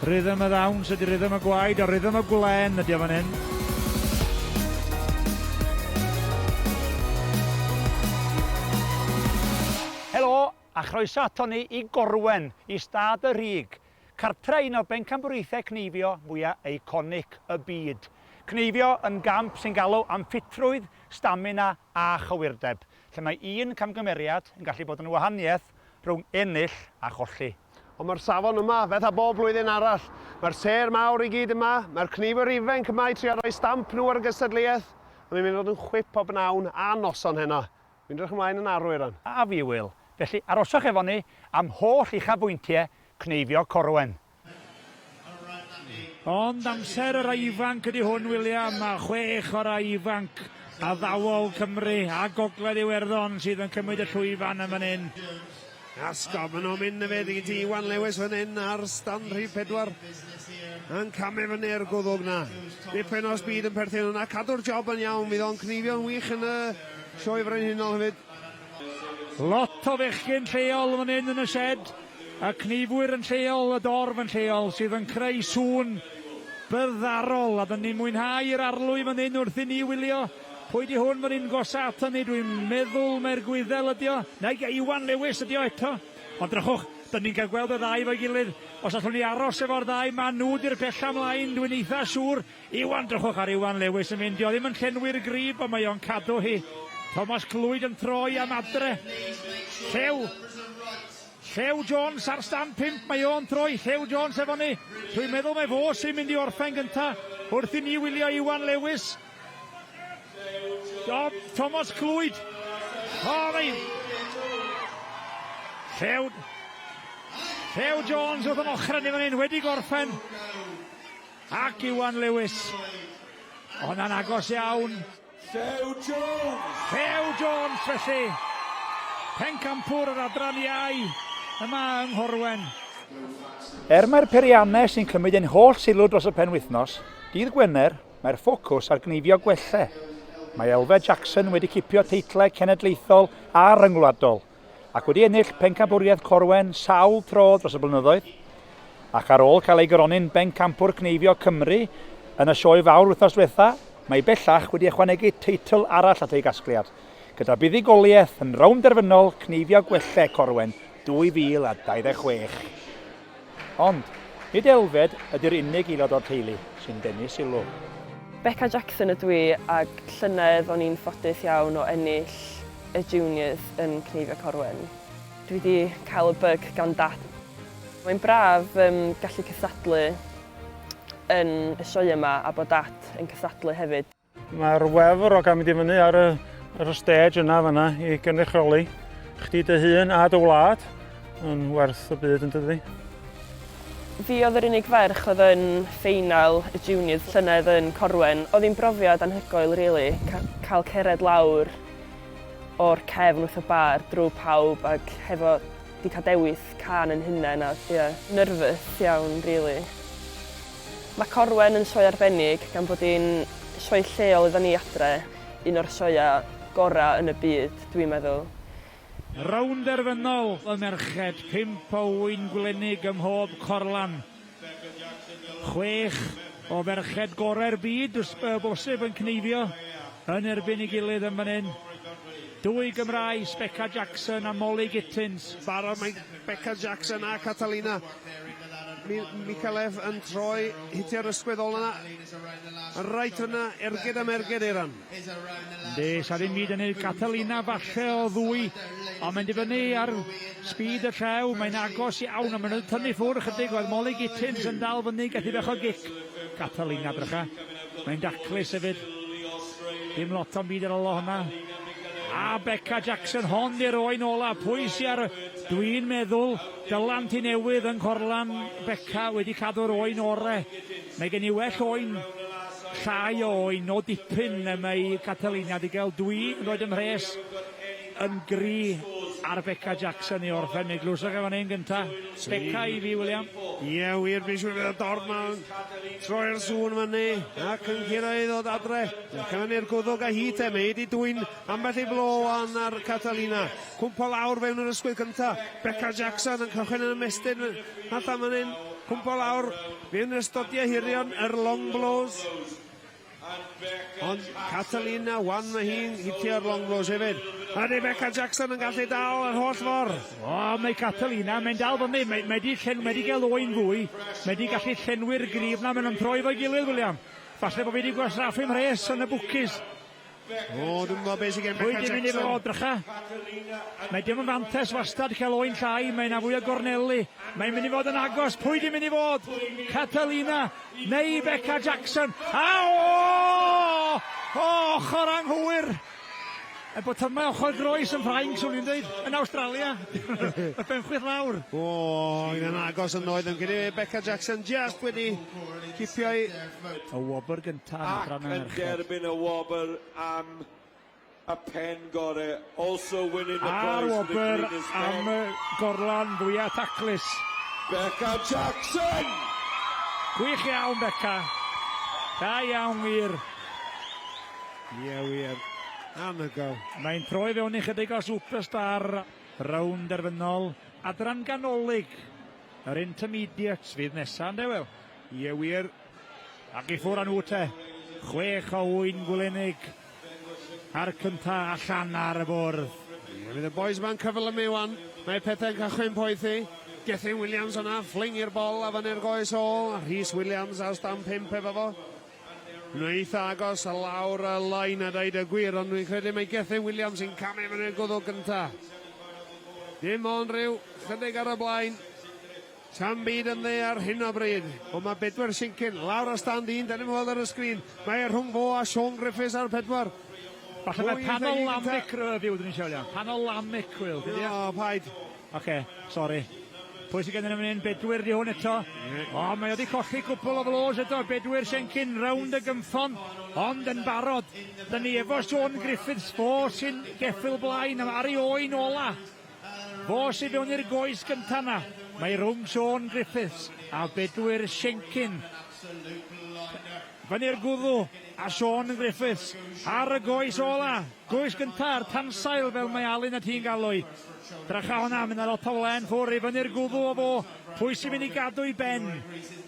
Rhythm y ddawns ydy rhythm y gwaed, a rhythm y gwlen ydy o fan hyn. Helo, a chroeso ato ni i Gorwen, i Ystâd Rhug. Cartre un o'r bencampwriaethau Cneifio mwyaf eiconig y byd. Cneifio yn gamp sy'n galw am ffitrwydd, stamina a chywirdeb, lle mae un camgymeriad yn gallu bod yn wahaniaeth rhwng ennill a cholli. Ond mae'r safon yma, fetha bob blwyddyn arall. Mae'r ser mawr i gyd yma, mae'r Cneifio'r ifanc yma i trio rhoi stamp nhw ar y gystadleuaeth. Mae'n mynd i fod yn chwip o bnawn a noson heno. Mi'n edrych ymlaen yn arwyr on. A fi, Wil. Felly aroswch efo ni am holl uchafbwyntiau Cneifio Corwen. Ond amser yr ifanc ydy hwn, William, a 6 o'r ifanc a ddawol Cymru a gogledd Iwerddon sydd yn cymryd y llwyfan yn fan hyn. Asgob yn o'n mynd y fe, di Iwan Lewis fan hyn ar stand rhif 4. Yn camu fyny'r gwddwg na. Dipyn o sbyd yn perthyn hwnna. Cadw'r job yn iawn, fydd o'n Cneifio'n wych yn y sioe frenhinol hefyd. Lot o fechgyn lleol fan hyn yn y shed. A cneifwyr yn lleol, y dorf yn lleol, sydd yn creu sŵn byddarol. A dyn ni'n mwynhau'r arlwy fan hyn wrth i ni wylio. Pwy di hwn fan hyn gosa ato ni, dwi'n meddwl mae'r gwyddel ydi o. Neu Iwan Lewis ydi o eto. Ond drychwch, dyn ni'n cael gweld y ddau fo'i gilydd. Os allwn ni aros efo'r ddau, mae nhw di'r pella mlaen, dwi'n eitha siŵr. Iwan, drychwch ar Iwan Lewis yn mynd. O ddim yn llenwi'r grib, ond mae o'n cadw hi. Thomas Clwyd yn troi am adre. Llew Jones ar stand 5, mae o'n troi. Llew Jones efo ni. Dwi'n meddwl mae fo sy'n mynd i orffen gynta. Wrth i ni wylio Iwan Lewis. Thomas Clwyd. Llew Jones oedd yn ochr ni fan hyn wedi gorffen. Ac Iwan Lewis. Hwna'n agos iawn. Llew Jones felly. Pencampwr yr adran iau yma yng Nghorwen. Mae'r periannau sy'n cymryd ein holl sylw dros y penwythnos, dydd Gwener, mae'r ffocws ar Cneifio gwellau. Mae Elfed Jackson wedi cipio teitlau cenedlaethol a ryngwladol ac wedi ennill Pencampwriaeth Corwen sawl tro dros y blynyddoedd. Ac ar ôl cael ei gronni'n bencampwr Cneifio Cymru yn y sioe fawr wythnos diwetha, mae bellach wedi ychwanegu teitl arall at ei gasgliad, gyda buddigoliaeth yn rownd derfynol Cneifio Gwellau Corwen 2026. Ond, nid Elfed ydy'r unig aelod o'r teulu sy'n denu sylw. Beca Jackson ydw i ac llynedd o'n i'n ffodus iawn o ennill y juniors yn Cneifio Corwen. Dwi wedi cael y byg gan dad. Mae'n braf gallu cystadlu yn y sioe yma a bod dad yn cystadlu hefyd. Mae'r wefr o gael mynd i fyny ar y stage yna fanna i gynrychioli. Chdi dy hun a dy wlad yn werth y byd yn dydi. Fi oedd yr unig ferch oedd yn ffeinal y juniors llynedd yn Corwen. Oedd hi'n brofiad anhygoel, rili, cael cered lawr o'r cefn wrth y bar drwy pawb ac hefo di cael dewis can yn hunain a nerfus iawn, rili. Mae Corwen yn sioe arbennig gan bod hi'n sioe lleol iddyn ni adre, un o'r sioea gorau yn y byd, dwi'n meddwl. Rownd derfynol y merched, 5 o wyn gwlenig ym mhob corlan. 6 o ferched gorau'r byd, bosib yn Cneifio, yn erbyn i gilydd yn fan hyn. 2 Gymraeg, Beca Jackson a Molly Gittins. Barod mae Beca Jackson a Catalina. Michaelef yn troi hitio'r ysgwyddol yna. Yn rhaid yna, ergyd am ergyd Aeron. Sa ddim byd yn ei Catalina falle o ddwy, ond mae'n dibynnu ar sbyd y llew, mae'n agos iawn, ond mae'n tynnu ffwrdd chydig, oedd Molly Gittins yn dal fyny, gath i bech o gic. Catalina drycha, mae'n daclus hefyd, dim lot o'n byd ar ôl hwnna. A Beca Jackson, hon i'r oen ola, pwy sy'n ar, dwi'n meddwl, dylant i newydd yn corlan Beca wedi cadw'r oen ore. Mae gen i well oen, llai o oen o dipyn mae Catalina di gael dwi'n roed ymhres yn gri ar Beca Jackson i orffen. Neu glwsach efo ni'n gynta. Beca i fi, William. Ie, wir, fi'n siŵr fydd y dorf ma'n troi'r sŵn fyny ac yn curo i ddod adre. Cyfan i'r gwddwg a hi te, mae wedi dwy'n ambell i blo wan ar Catalina. Cwmpo lawr fewn yr ysgwydd cynta. Beca Jackson yn cychwyn yn ymestyn. Hatha fan hyn. cwmpo lawr. Fi'n ystodiau hirion yr long blows. Ond Catalina, wan mae hi'n hitio'r long blows hefyd. A di Becca Jackson yn gallu dal yr holl ffordd. O, mae Catalina, mae'n dal fyny. Mae di gael oen fwy. Mae di gallu llenwi'r grif na, mae'n troi fo'i gilydd, William. Falle bod fi wedi gwasraffu'n mhres yn y bwcis. O, dwi'n gwybod beth sy'n gen Pwy Becca di mynd i Jackson. fod, drycha? Mae dim yn fantes wastad cael oen llai, mae yna fwy o gorneli. Mae'n mynd i fod yn agos, pwy di mynd i fod? Catalina neu Becca Jackson. Ochr anghywir. E bod yma ochr groes yn Ffrainc, swn i'n dweud, yn Awstralia. Y benchwyth lawr. O, yn agos yn oed yn gyda Becca Jackson just wedi cipio i... Y wobr gyntaf. Ac yn derbyn y wobr am y pen gorau. Also winning the A'r prize for the wobr greenest am pen. y gorlan fwyaf taclus. Becca Jackson! Gwych iawn, Becca. Da iawn wir. Ie, wir. Anhygoel. Mae'n troi fewn i chydig o superstar rownd derfynol. Adran ganolig. Yr intermediates fydd nesaf, ynde, wel? Ie, wir. Ac i ffwr â nhw te. 6 o wyn gwlenig. A'r cynta allan ar y bwrdd. Ie, fydd y boys ma'n cyfle mi wan. Mae pethau'n cychwyn poethi. Gethin Williams yna, fling i'r bol a fan i'r goes ôl. Rhys Williams ar stan 5 efo fo. Nhw eitha agos a lawr y lain a dweud y gwir, ond dwi'n credu mae Gethin Williams yn camu fan i'r gwddw gynta. Dim ond rhyw, chydig ar y blaen. Tam byd yn dde ar hyn o bryd. Ond mae bedwar Sincyn, lawr o stand 1, dyn ni'n gweld ar y sgrin. Mae rhwng fo a Sean Griffiths ar pedwar. Falle mae panoramic rhyw dwi'n siarad. Panoramic, Wil. O, paid. Oce, sori. Pwy sy'n gen i fan hyn? Bedwyr di hwn eto. O, mae wedi colli cwpl o flows eto. Bedwyr Sincyn, rownd y gymffon. Ond yn barod. Dyna ni efo Sean Griffiths. Fo sy'n geffil blaen ar ei oen ola. Fo sy'n fewn i'r goes gynta na. Mae rhwng Sean Griffiths a Bedwyr Sincyn. Fan i'r gwddw a Sean Griffiths ar y goes ola. Goes gynta'r tansail fel mae Alun a ti'n galw. Drycha hwnna, mynd ar lot o len ffwr i fan i'r gwddw o fo. Pwy sy'n mynd i gadw i ben?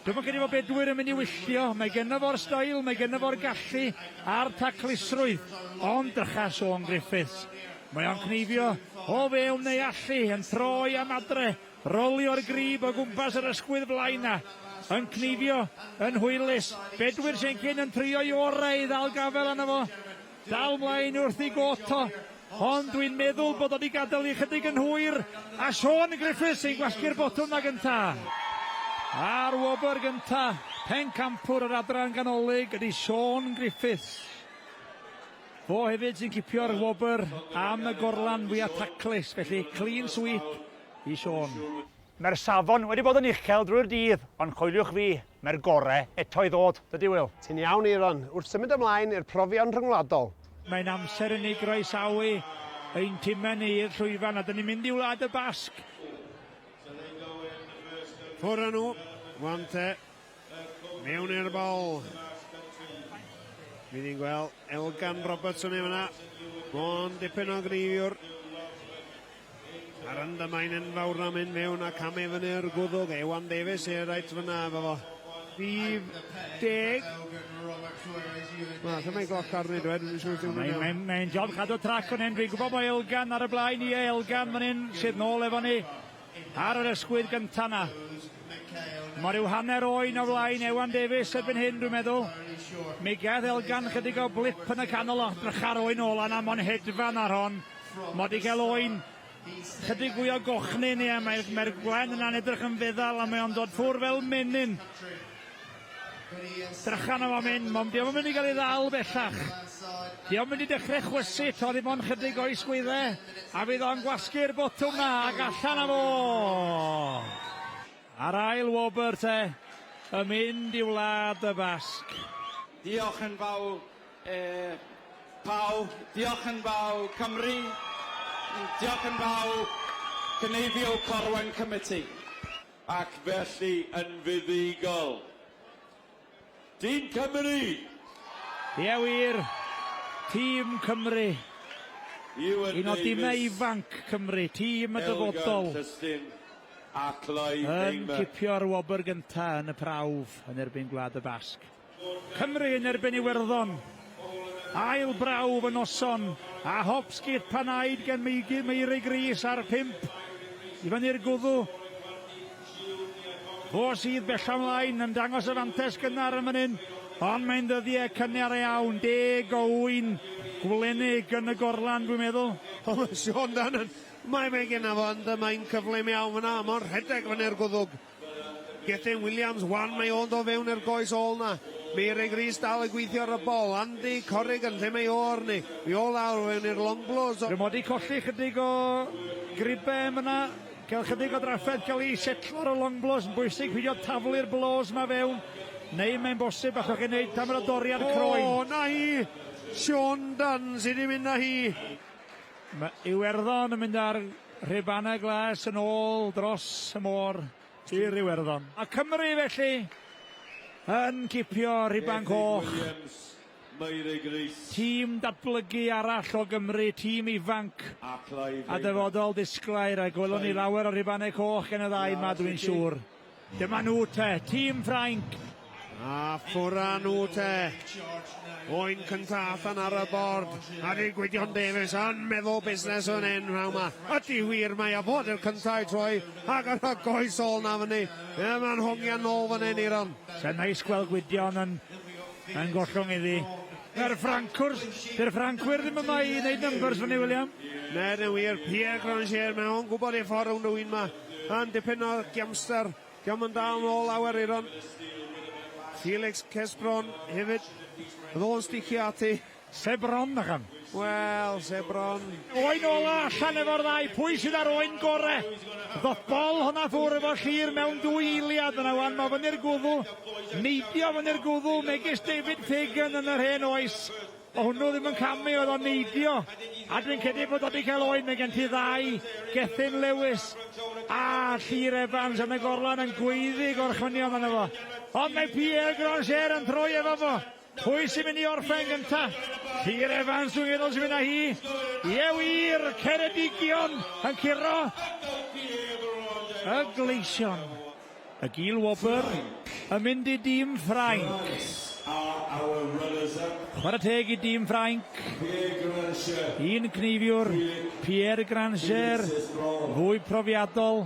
Dwi'n mynd i fo Bedwyr yn mynd i wylltio. Mae genna fo'r stoil, mae genna fo'r gallu a'r taclusrwydd. Ond drycha Sean Griffiths. Mae o'n Cneifio o fewn neu allu yn troi am adre. Rolio'r grib o gwmpas yr ysgwydd flaen na. Yn Cneifio, yn hwylus. Bedwyr Sincyn yn trio i orau i ddal gafel yna fo. Dal mlaen wrth i goto. Ond dwi'n meddwl bod wedi gadael i chydig yn hwyr. A Sean Griffiths sy'n gwasgu'r botwm na gynta. A'r wobr gynta. Pencampwr yr adran ganolig ydy Sean Griffiths. Fo hefyd sy'n cipio'r wobr am y gorlan fwyaf taclus. Felly clean sweep i Sean. Mae'r safon wedi bod yn uchel drwy'r dydd, ond choeliwch fi, mae'r gorau eto i ddod, dydy Wil. Ti'n iawn, Aeron. Wrth symud ymlaen i'r profion rhyngwladol. Mae'n amser i ni groesawu ein timau ni i'r llwyfan, a dyn ni'n mynd i Wlad y Basg. Ffwr nhw, wan te, mewn i'r bol. Fydd ni'n gweld Elgan Robertson i fyna. Mo'n dipyn o greifiwr. A'r Andamain yn fawr na mynd mewn a camu fyny'r gwddwg. Ewan Davies i'r reit fyna efo fo. Rhif 10. Wel, dyma'i gloc arni dweud, dwi'n siŵr ti'n mynd. Mae'n job cadw trac o'n hyn. Dwi'n gwybod bod Elgan ar y blaen i Elgan fan hyn sydd nôl efo ni ar yr ysgwydd gynta na. Mae rhyw hanner oen o flaen Ewan Davies erbyn hyn, dwi'n meddwl. Mi gaeth Elgan chydig o blip yn y canol o drycha'r oen ola na, mo'n hedfan ar hon. Mod i gael oen chydig fwy o gochni ni, a mae'r gwen yna'n edrych yn feddal, a mae o'n dod ffwr fel menyn. Drychan o mynd, mae'n diolch yn mynd i gael ei ddal bellach. Diolch yn mynd i dechrau chwysu, to ddim ond chydig o'i sgwyddau, a fydd o'n gwasgu'r botwm na, ac allan o fo. Ar ail wobr te, y mynd i Wlad y Basg. Diolch yn fawr pawb, diolch yn fawr Cymru, diolch yn fawr Cneifio Corwen Committee. Ac felly yn fuddigol. Tîm Cymru! Ie wir, Tîm Cymru. Un o dimau ifanc Cymru, tîm y dyfodol. Elgan Llystyn, a Clive yn Hamer. cipio'r wobr gynta yn y prawf yn erbyn Gwlad y Basg. Cymru yn erbyn Iwerddon. Ail brawf yn noson, a hopsgit panaid gan Meirig Rhys ar 5. I fyny'r gwddw. Fo sydd bella ymlaen yn dangos y fantes gynnar yn fan hyn. Ond mae'n dyddiau cynnar iawn, 10 o wyn gwlenig yn y gorlan, dwi'n meddwl. O, mae Sean Dan yn... Mae'n gyda fo, ond mae'n cyflym iawn fyna. Mae'n rhedeg fyny'r gwddwg. Gethin Williams, wan mae ond o fewn i'r goes ôl na. Meirig Rhys dal y gweithio ar y bol. Andy Corrigan, lle mae o arni. Mi o lawr fewn i'r long blows. Rwy'n mod i colli chydig o gribau yna. Cael chydig o draffedd, cael ei setlo'r o long blows. Yn bwysig ffidio taflu'r blows yma fewn. Neu mae'n bosib allwch chi wneud tam yr adoriad croen. O, na hi! Sean Dan sydd wedi mynd na hi. Mae Iwerddon yn mynd ar rhibannau glas yn ôl dros y môr i'r Iwerddon. A Cymru felly yn cipio riban coch. Meirig Rhys Tîm datblygu arall o Gymru, tîm ifanc a Clive a dyfodol disglair, a gwelwn ni lawer o ribannau coch gen y ddau yma, dwi'n siŵr. Dyma nhw te, tîm Ffrainc. A ffwra nhw te. Oen cyntaf yn ar y bord. A di Gwydion Davies yn meddwl busnes yn un rhawn ma. Ydy wir mae a bod i'r cyntaf troi. Ac ar y goes ôl na fyny. Mae'n hongian nôl fan hyn Aeron. Sa'n neis gweld Gwydion yn gollwng iddi. Yr Ffrancwyr ddim yma i wneud numbers fyny, William. Nid yn wir, Pierre Grancher, mae o'n gwybod ei ffordd rhwng y wyn ma. Yn dipyn o giamster. Giam yn dal nôl lawer Aeron. Felix Cesbron hefyd. Oedd o'n sticio ati. Sebron na cham. Wel, Sebron. Oen ola allan efo'r ddau. Pwy sydd ar oen gore? Ddoth bol honna ffwr efo Llyr mewn 2 eiliad yna wan. Mae fyny'r gwddw. Neidio fyny'r gwddw. Megis David Fagan yn yr hen oes. O hwnnw ddim yn camu, oedd o'n neidio. A dwi'n credu bod wedi cael oen, mae gen ti ddau. Gethin Lewis a Llyr Evans yn y gorlan yn gweiddi gorchmynion yna fo. Ond mae Pierre Grancher yn troi efo fo. Pwy sy'n mynd i orffen gynta? Llyr Evans dwi'n meddwl sy'n mynd â hi. Yw'r Ceredigion yn curo. Y gleision. Y gil wobr yn mynd i dîm Ffrainc. Chwarae teg i dîm Ffrainc. Un Cneifiwr, Pierre Grancher, fwy profiadol.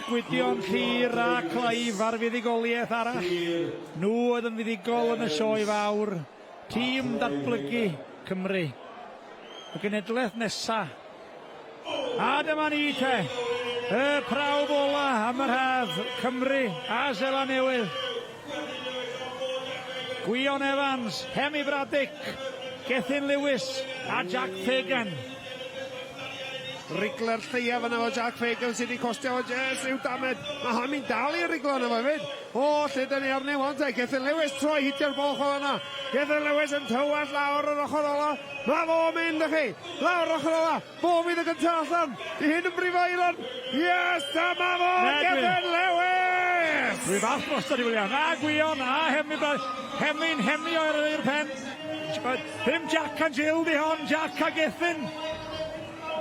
Gwydion Llyr a Clive ar fuddigoliaeth arall. Nhw oedd yn fuddigol yn y sioe fawr. Tîm datblygu Cymru. Y genedlaeth nesa. A dyma ni te. Y prawf ola am yr haf. Cymru a Sela Newydd. Gwion Evans, Hemi Braddick, Gethin Lewis a Jack Fagan. Rigler lleiaf yna fo Jack Fagan sydd wedi costio o jes rhyw damed. Mae hami'n dal i'r riglo yna fo hefyd. O, lle dyn ni arni wan te. Gethin Lewis troi hitio'r bol o yna. Gethin Lewis yn tywall lawr yr ochr ola. Mae fo mynd chi. Lawr ochr ola. Fo fydd y gyntaf allan. Di hyn yn brifo Aeron. Yes, dyma fo. Gethin Lewis. Rwy'n fath drosto di William. A Gwion a Hemi o'r i'r pen. Ddim Jack a Jill di hon. Jack a Gethin.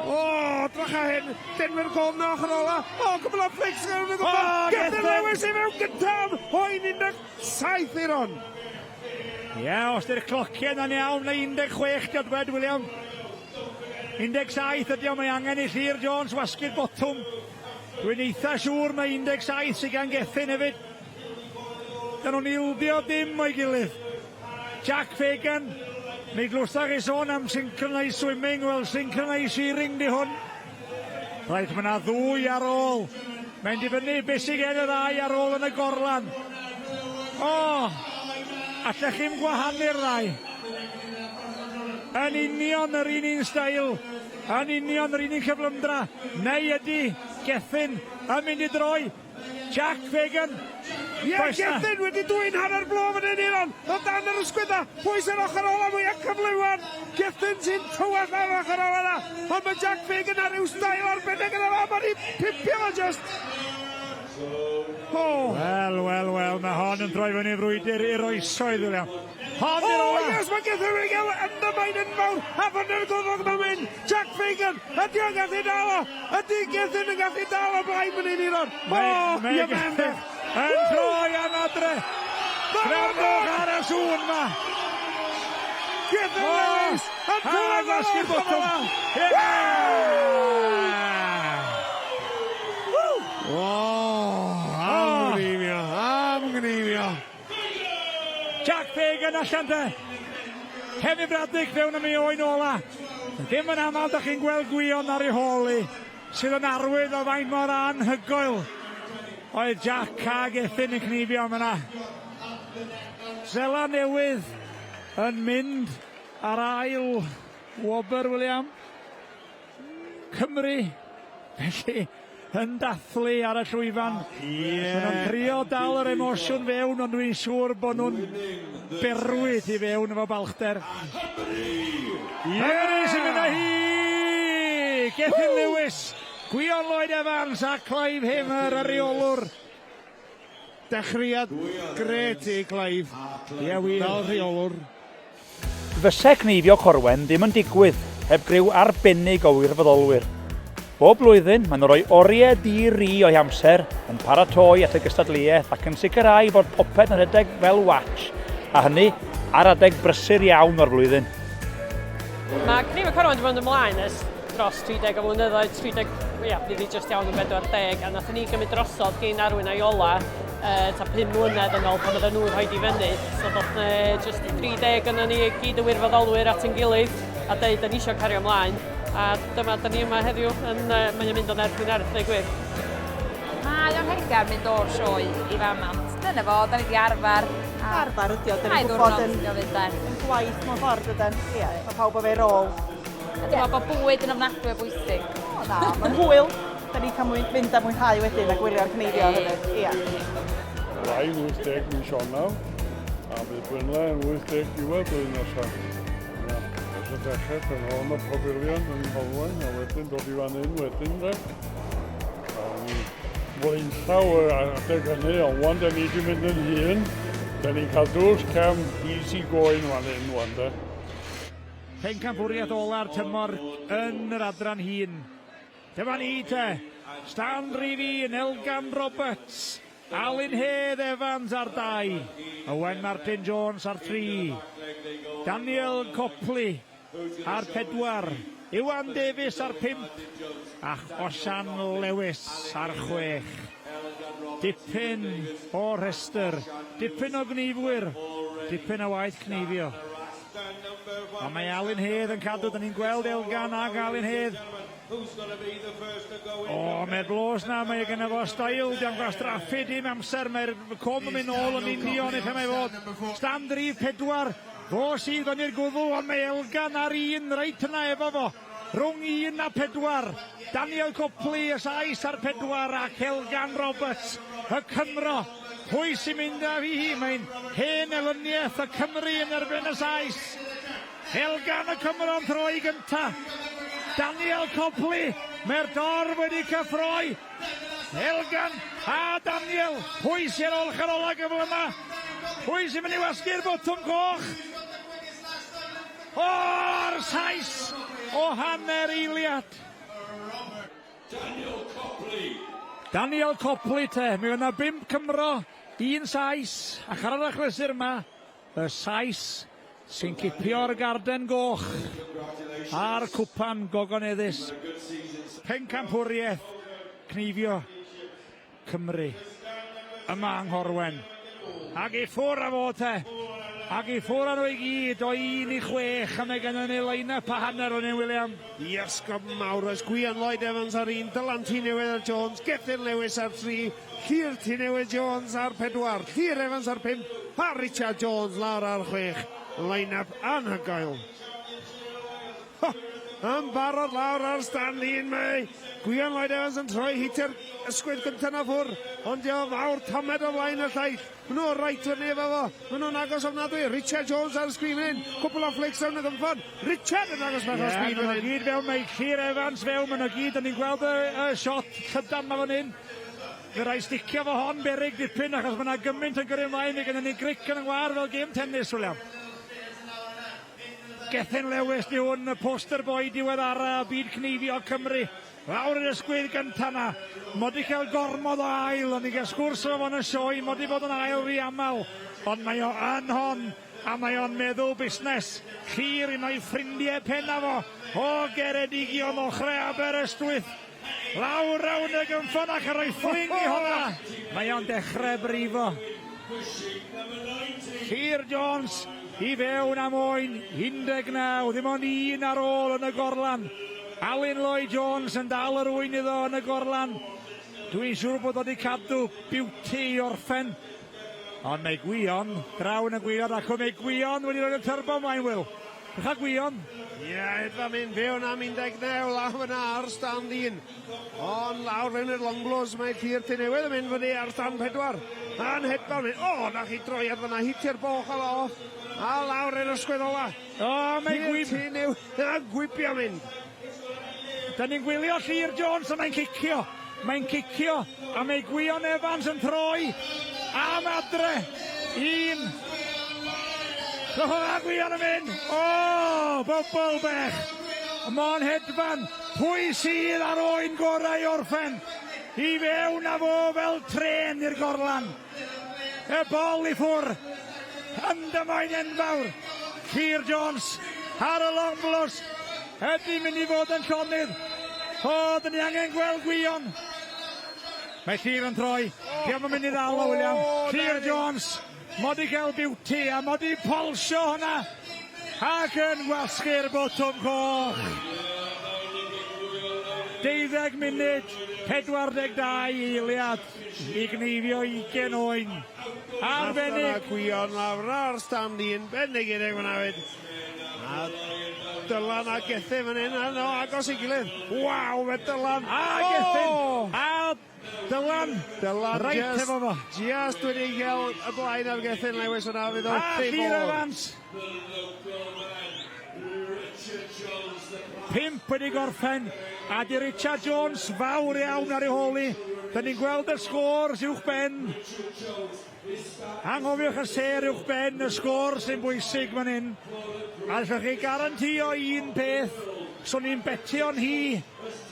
O, drach a hyn, denwyr gol na ochr ola. O, cwbl o flics yn y gwybod. Gethin Lewis i mewn gyntaf. Oen 17 Aeron. Ie, os di'r clociau na'n iawn, na 16 diodwed, William. 17 ydi o, mae angen i Llyr Jones wasgu'r botwm. Dwi'n eitha siŵr mae 17 sy'n gan Gethin hefyd. Dyn nhw'n ildio dim o'i gilydd. Jack Fagan. Mi glwsach i sôn am synchronise swimming, wel synchronise shearing di hwn. Rhaid, mae yna ddwy ar ôl. Mae'n dibynnu beth sy'n gen y ddau ar ôl yn y gorlan. O, allech chi'n gwahanu'r ddau. Yn union yr un stael. Yn union yr un cyflymdra. Neu ydy Gethin yn mynd i droi. Jack Fagan. Ie, Gethin wedi dwy'n hanner blo fan hyn Aeron. O dan yr ysgwydda. Pwy sy'n ochr ola mwyaf cyflewan. Gethin sy'n tywall ar ochr ola na. Ond mae Jack Fagan ar ryw stael arbennig yn yma. Mae'n i pipio fo just. Wel, mae hon yn troi fyny frwydr i'r oesoedd, William. Hon i'r ola. Yes, mae gyda fi gael yndymain yn fawr. A fan yr gofog yn mynd. Jack Fagan. Ydy o'n gallu dal o. Ydy Gythyn yn gallu dal o blaen mynd i'r on. Ymwneud. Yn troi am adre. Gwrandwch ar y sŵn ma. Gythyn Lewis. Yn troi am botwm. Amrywiaeth. Jack Fagan allan de. Henry Braddick fewn am ei oen ola. Ddim yn aml, da chi'n gweld gwion ar ei holi, sydd yn arwydd o faint mor anhygoel. Oedd Jack a Gethin yn Cneifio yma. Sela newydd yn mynd ar ail wobr, William. Cymru, felly, yn dathlu ar y llwyfan. Yn crio dal yr emosiwn fewn, ond dwi'n siŵr bod nhw'n berwydd i fewn efo balchder. Cymru sy'n mynd â hi! Gethin Lewis, Gwion Lloyd Evans a Clive Hamer, y reolwr. Dechreuad gret i Clive. Fel reolwr. Fyse Cneifio Corwen ddim yn digwydd heb griw arbennig o wirfoddolwyr. Bob blwyddyn, maen nhw'n rhoi oriau di-ri o'i amser yn paratoi at y gystadleuaeth ac yn sicrhau bod popeth yn rhedeg fel watch, a hynny ar adeg brysur iawn o'r flwyddyn. Mae Cneifio Corwen wedi bod yn ymlaen ers dros 30 o flynyddoedd, 30, bydd hi just iawn yn 40, a nath ni gymryd drosodd gen Arwyn a Iola ta 5 mlynedd yn ôl pan oedden nhw'n rhoi i fyny. So doedd just 30 yna ni gyd y wirfoddolwyr at yn gilydd a dweud da ni eisiau cario ymlaen. A dyma, da ni yma heddiw, mae'n mynd o'n erbyn ar y gwir. Mae o'n hegar mynd o'r sioe i famant. Dyna fo, da ni wedi arfer. Arfer ydi o, da ni'n gwybod yn gwaith mewn ffordd ydyn. Ie, mae pawb o fe rôl. Dwi'n meddwl bod bwyd yn ofnadwy o bwysig. O na, mae'n hwyl. Da ni'n cael mynd a mwynhau wedyn a gwylio'r Cneifio hefyd. Ie. Rai 80 mis Ionawr, a bydd Gwynle yn 80 diwedd blwyddyn nesaf. Ys y dechrau pen hon o pafilion yn Corwen, a wedyn dod i fan hyn wedyn de. A ni flaenllaw adeg hynny, ond wan da ni wedi mynd yn hun. Da ni'n cael drws cam easy going fan hyn wan de. Pencampwriaeth ola'r tymor yn yr adran hun. Dyma ni te, Ystâd Rhug, Elgan Roberts, Alun Hedd Evans ar 2, Owen Martin Jones ar 3, Daniel Copley ar 4, Iwan Davies ar 5, a Osian Lewis ar 6. Dipyn o rhestr, dipyn o gneifwyr, dipyn o waith Cneifio. A mae Alun Hedd yn cadw, da ni'n gweld Elgan ag Alun Hedd. O, mae'r blos na, mae gen efo stael, diolch gwastraffu dim amser, mae'r com yn mynd nôl yn union eich mae fod. Stand Rhif 4, fo sydd yn i'r gwddw, ond mae Elgan ar 1 reit yna efo fo. Rhwng 1 a 4, Daniel Copley y 6 ar 4 ac Elgan Roberts, y Cymro. Pwy sy'n mynd â fi hi, mae'n hen elyniaeth y Cymru yn erbyn y 6. Elgan y Cymro yn throi gynta. Daniel Copley, mae'r dorf wedi cyffroi. Elgan a Daniel, pwy sy'n olch ar ola gyfle yma? Pwy sy'n mynd i wasgu'r botwm coch? O'r 6 o hanner eiliad. Daniel Copley te, mi yna 5 Cymro, 1 6, ac ar yr achlysur yma, y 6 sy'n cipio'r garden goch a'r cwpan gogoneddus. Pencampwriaeth Cneifio Cymru yma yng Nghorwen. Ac i ffwr a fo te, ac i ffwr a nhw i gyd o 1 i 6, a mae gennym ni line-up a hanner o'n William. Iesgob mawr, oes Gwion Lloyd Evans ar 1, Dylan T. Newydd ar Jones, Gethin Lewis ar 3, Llyr T. Newydd Jones ar 4, Llyr Evans ar 5, a Richard Jones lawr ar 6. Line-up anhygoel. Yn barod lawr ar stand 1 mae. Gwion Lloyd Evans yn troi hitio'r ysgwyd gyntaf na ffwr. Ond diolch fawr tomed o flaen y llaill. Maen nhw'n reit fyny efo fo. Maen nhw'n agos ofnadwy. Richard Jones ar y sgrin hyn. Cwpl o flicks yn y gymffon. Richard yn agos bach o sgrin hyn. Maen nhw gyd fewn, mae Llyr Evans fewn. Maen nhw gyd, ni'n gweld y shot llydan ma fan hyn. Fe rai sticio fo hon berig dipyn achos mae yna gymaint yn gyrru ymlaen. Mae gennym ni gric yn yng ngwar fel gêm tennis, William. Gethin Lewis di hwn, y poster boi diweddara byd Cneifio Cymru. Lawr i'r ysgwydd gynta na. Modi cael gormod o ail, ond i gael sgwrs o fo'n y sioe, modi bod yn ail rhi amal. Ond mae o yn hon, a mae o'n meddwl busnes. Llyr un o'i ffrindiau penna fo, o Geredigion ochrau Aberystwyth. Lawr rawn y gymffon ac ar o'i ffling i honna. Mae o'n dechrau brifo. Llyr Jones i fewn am oen, 19, ddim ond un ar ôl yn y gorlan. Alun Lloyd Jones yn dal yr wyn iddo yn y gorlan. Dwi'n siŵr bod wedi cadw Beauty i orffen. Ond mae Gwion, draw yn y Gwion, ac o mae Gwion wedi rhoi y turbo mlaen, Wil. Rycha Gwion. Ie, edfa mynd fewn am 19, lawr yna ar stand 1. Ond lawr fewn i'r longblos, mae Llyr Ty Newydd yn mynd fyny ar stand 4. A'n hedfan mynd, na chi droi ar fyna, hitio'r boch al off. A lawr i'r ysgwydd ola. Mae Llyr Ty Newydd, a gwipio mynd. Da ni'n gwylio Llyr Jones a mae'n cicio. Mae'n cicio a mae Gwion Evans yn troi am adre. 1. A Gwion yn mynd. Bobl bech. Mo'n hedfan. Pwy sydd ar oen gorau i orffen? I fewn a fo fel tren i'r gorlan. Y bol i ffwr. Yndymoen enfawr. Llyr Jones ar y longblos. Ydy mynd i fod yn llonydd. Dyn ni angen gweld Gwion. Mae Llyr yn troi. Diolch yn mynd i ddal o, William. Llyr Jones. Mod i gael Beauty a mod i polsio hwnna. Ac yn gwasgu'r botwm coch. 12 munud, 42 eiliad i Cneifio 20 oen. Arbennig. Gwion lawr ar stand 1, bennig i'r egin awyd. A Dylan a Gethin fan hyn, agos i gilydd. Waw, fe Dylan. A Gethin. A Dylan. Dylan Reit efo fo. Just wedi gael y blaen ar Gethin Lewis yna fydd o Llyr Evans. 5 wedi gorffen. A di Richard Jones fawr iawn ar ei holi. Da ni'n gweld y sgôrs uwch ben. Anghofiwch y ser uwch ben, y sgôr sy'n bwysig fan hyn. A allwch chi garantio un peth, so ni'n betio'n hi,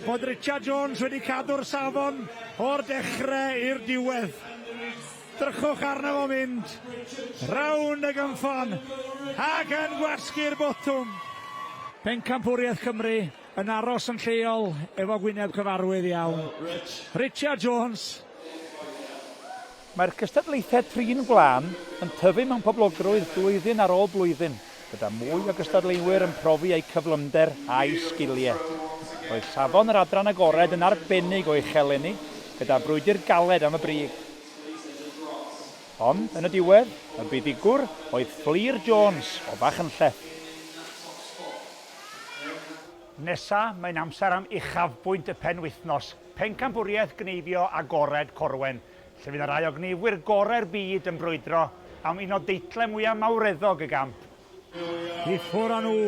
bod Richard Jones wedi cadw'r safon o'r dechrau i'r diwedd. Drychwch arno fo mynd, rawn y gymffon, ac yn gwasgu'r botwm. Pencampwriaeth Cymru yn aros yn lleol efo gwyneb cyfarwydd iawn. Richard Jones. Mae'r gystadlaethau trin gwlan yn tyfu mewn poblogrwydd blwyddyn ar ôl blwyddyn, gyda mwy o gystadleuwyr yn profi eu cyflymder a'i sgiliau. Roedd safon yr adran agored yn arbennig o'i cheleni, gyda brwydr galed am y brig. Ond, yn y diwedd, y buddigwr oedd Llyr Jones o Fachynlleth. Nesa, mae'n amser am uchafbwynt y penwythnos, Pencampwriaeth Cneifio Corwen Corwen, lle fydd y rai o gneifwyr gorau'r byd yn brwydro am un o deitlau mwyaf mawreddog y gamp. I ffwr â nhw.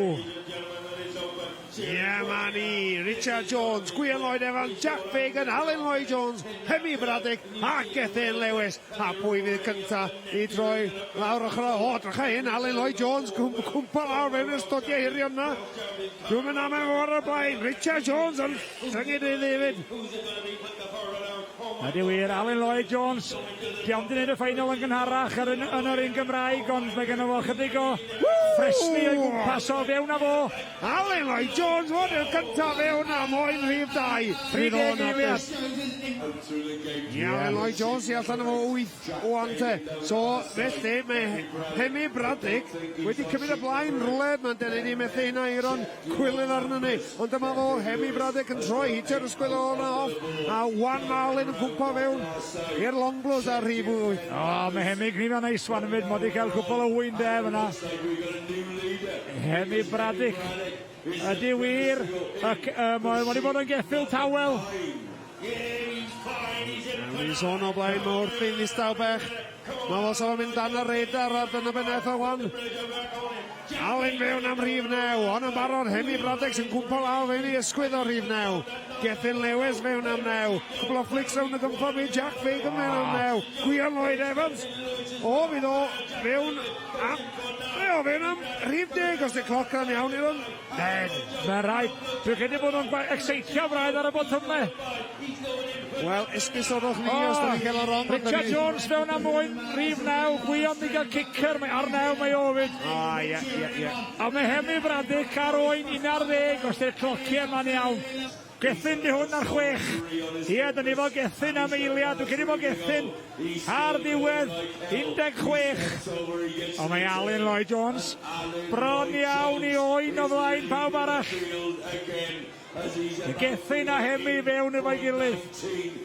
Ma ni, Richard Jones, Gwion Lloyd Evans, Jack Fagan, Alun Lloyd Jones, Hemi Braddock a Gethin Lewis. A pwy fydd cynta i droi lawr ochr o drycha hyn, Alun Lloyd Jones, cwmpa lawr fewn y stodiau hirion na. Dwi'n mynd am efo ar y blaen, Richard Jones yn llygyd i ddefyd. Ydy wir, Alun Lloyd Jones, diolch di wneud y ffeinal yn gynharach yn yr un Gymraeg, ond mae gen o fo chydig o ffresni o'i gwmpas o fewn a fo. Alun Lloyd Jones fod yn cyntaf fewn am oen rhif 2. 30 eiliad. Alun Lloyd Jones i allan efo 8 o ante. So, felly, mae Hemi Braddock wedi cymryd y blaen rwle. Mae'n denu ni methu hynna Aeron Pughe arno ni. Ond dyma fo, Hemi Braddock yn troi hitio'r ysgwydd o'na off. A Wan Marlin yn cwmpa fewn i'r longblos ar rhif 8. Mae Hemi Cneifio neis wan yn mynd, mod i cael cwpl o wyndef yna. Hemi Braddock. Ydy wir, mae wedi bod yn geffil tawel. Mae'n sôn o blaen mae wrth i'n ddistaw bech. Mae fos o'n mynd dan y radar ar dyna beneth o wan. Alun fewn am rhif 9, ond yn barod Hemi Braddock sy'n cwmpa lawr fewn i ysgwydd o rhif 9. Gethin Lewis fewn am 9. Cwbl o flics rhawn y gymffo mi, Jack Fagan fewn am 9. Gwion Lloyd Evans. Fydd o fewn am... ofyn am rhif 10 os di cloc yn iawn i hwn. Mae'n rhaid. Dwi'n credu bod nhw'n exeitio braidd ar y botymau. Wel, esgusodwch ni os da ni'n cael o rong. Richard Jones fewn am mwyn, rhif 9, Gwion di gael kicker, ar 9 mae o fyd. Ie. A mae Hemi Bradic ar oen 11 os di'r clociau ma'n iawn. Gethyn di hwn ar 6. Ie, dyn ni fo Gethyn am eiliad. Dwi'n credu fo Gethyn ar ddiwedd 16. O mae Alun Lloyd Jones. Bron iawn i oen o flaen pawb arall. Gethyn a Hemi fewn efo'i gilydd.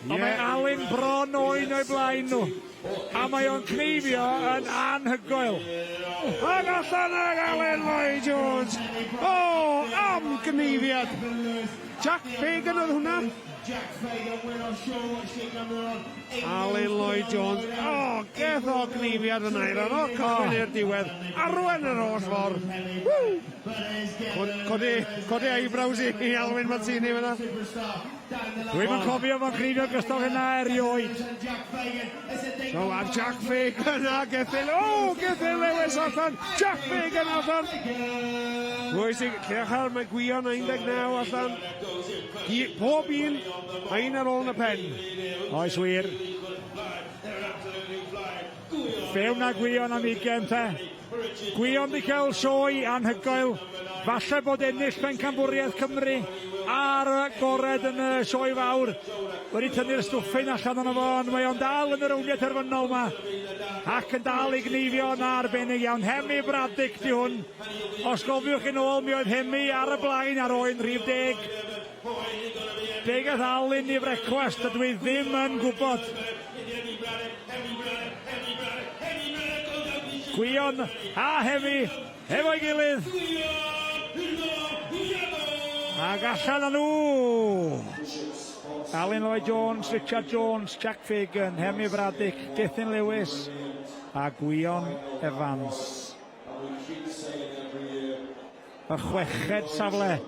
O mae Alun bron oen o'i blaen nhw. A mae o'n Cneifio yn anhygoel. Ac allan ag Alun Lloyd Jones. Am gynneifiad. Jack Fagan oedd hwnna. Alun Lloyd Jones. Geth o gneifiad yn Aeron. Corwen i'r diwedd. Arwen yr holl ffordd. Codi eyebrows i Alwyn Mazzini fyna. Dwi'n yn cofio fo'n Cneifio gystal hynna erioed. So, a Jack Fagan a Gethyn. Gethyn Lewis allan. Jack Fagan allan. Bwysig, Llechar, mae Gwion 19 allan. Pob un, a un ar ôl yn y pen. Oes wir. Fewn a Gwion am 20 te. Gwion di cael sioe anhygoel. Falle bod ennill Pencampwriaeth Cymru a'r gored yn y sioe fawr. Wedi tynnu'r stwffyn allan o'n fo, ond mae o'n dal yn y rowniau terfynol yma. Ac yn dal i Cneifio yn arbennig iawn. Hemi Bradic di hwn. Os gofiwch yn ôl, mi oedd Hemi ar y blaen ar oen rhif 10. Degaeth Alun i frecwast, a dwi ddim yn gwybod. Gwion a Hemi efo'i gilydd. Ac allan â nhw. Alun Lloyd Jones, Richard Jones, Jack Fagan, Hemi Bradic, Gethin Lewis a Gwion Evans. Y chweched safle.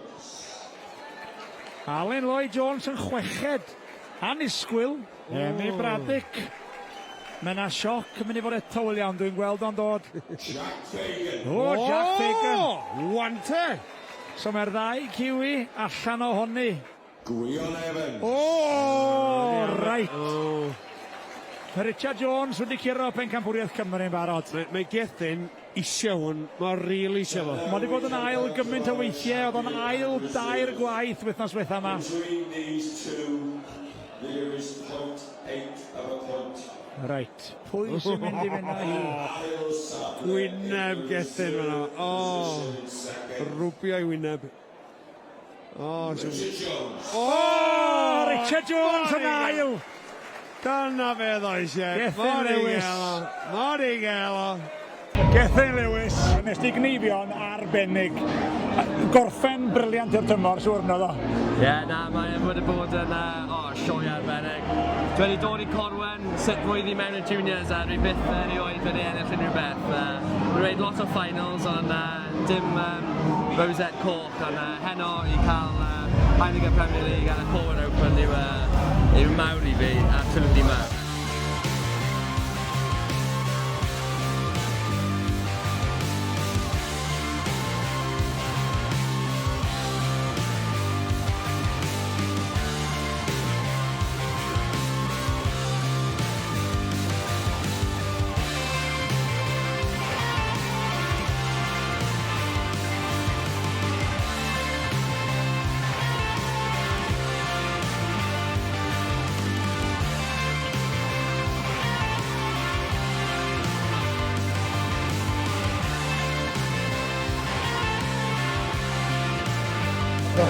Alun Lloyd Jones yn chweched. Anisgwyl. Hemi Bradic. Mae yna sioc yn mynd i fod eto wyl iawn, dwi'n gweld o'n dod. Jack Fagan. Wante. So mae'r ddau Kiwi allan o honni. Gwion Evans. Reit. Mae Richard Jones wedi curo Pencampwriaeth Cymru yn barod. Mae Gethyn isio hwn, mae'n rili isio fo. Mae wedi bod yn ail gymaint o weithiau, oedd o'n ail 2 gwaith wythnos ddiwetha yma. Reit, pwy sy'n mynd i fynd hi? Gwyneb Gethyn fyna. Rwbio i wyneb. Richard Jones yn ail. Dyna fe ddoes e. Gethin Lewis. Mori gael o. Gethin Lewis, nes di Cneifio'n arbennig. Gorffen briliant i'r tymor, siwr yno ddo. Mae wedi bod yn sioe arbennig. Dwi wedi dod i Corwen, sut flwyddyn mewn y juniors, a dwi byth erioed wedi ennill unrhyw beth. Dwi wedi lot o finals, ond dim rosette coch, ond heno i cael Heineken Premier League a Corwen Open yw mawr i fi, absolutely mawr.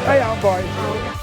Hey, on boys.